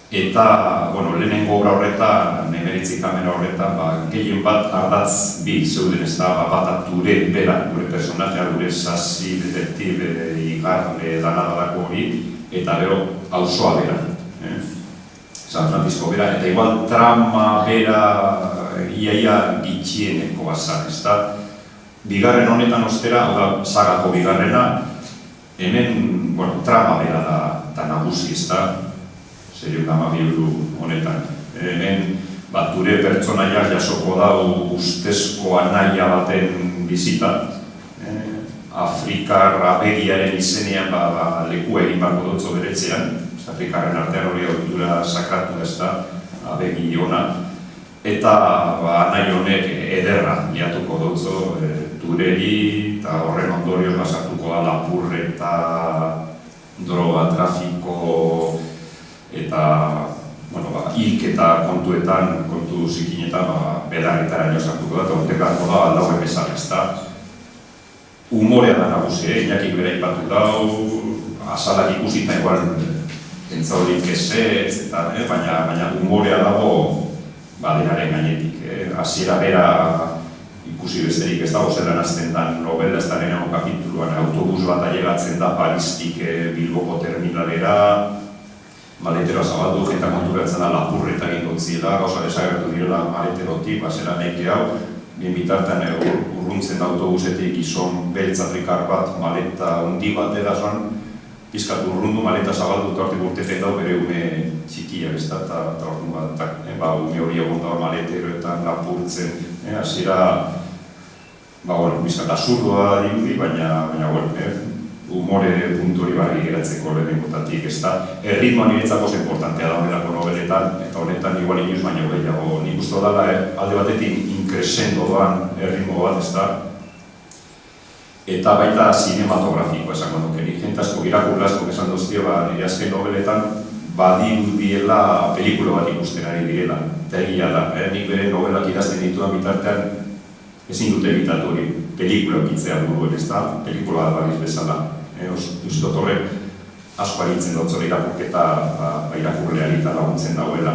Eta, lehenengo obra horretan, Hemeretzi kamera horretan, gehien bat ardatz bi zeuden ez da, bat Ture bera, gure personajea, gure sasi, detektibe, igarle, danadalako hori, eta gero, auzoa bera, San Francisco bera, eta igual trama bera, iaia gitxieneko bazan, ez da. Bigarren honetan ostera, hau da, sagako bigarrena, hemen, trama bera da nagusi, ez da. Serio gama bihuru honetan. Hemen, Ture pertsonaia jasoko da ustezko anaia baten bizita. Afrikar abegiaren izenean leku egin barko dutzo beretzean. Afrikarren artean hori autura sakratu ez da, abegi ona. Eta anai honek ederra liatuko dutzo Tureri, eta horren ondorioz basartuko da lapurreta, droga, trafiko, eta hilketa kontuetan, kontu zikinetan, belarretara sartuko da, eta hortekarko da aldauen bezala ez da. Humorea da nagusi, Iñakik bera ipatu dau, azalak ikusita igual entzaudik ez, baina humorea dago denaren gainetik. Hasiera bera ikusi besterik ez dago zelan azten dan novela, ez da lehenago kapituluan, autobus bat ailegatzen da Paristik Bilboko terminalera, maletero zabaldu, jeta konturatzen da lapurreta egin dutziela, gauza desagertu direla maleterotik, zera neke hau, bien bitartean urruntzen da autobusetik gizon beltz afrikar bat, maleta hundi bat dela zoan, pizkat urrundu, maleta zabaldu eta hortik urtetek dau bere ume txikiak ez da, eta orduan bat, ume hori egon da maleteroetan lapurtzen, hasiera, pizkat azurdoa dirudi, baina, humore puntu hori barri geratzeko lehenengotatik, ez da. Erritmoa niretzako importantea da honelako nobeletan, eta honetan igual inoiz baina gehiago. Nik uste dala alde batetik inkresendo doan erritmo bat, ez da. Eta baita sinematografiko esango nuke. Nik jente asko irakurle asko esan doztio, nire azken nobeletan badirudiela pelikula bat ikusten ari direla. Eta egia da, nik bere nobelak idazten dituan bitartean ezin dute egitatu hori pelikula egitzea buruen, ez da, pelikula bat bariz bezala. Uztot horrek asko aritzen dut zore irakurketa irakurleari eta laguntzen dauela.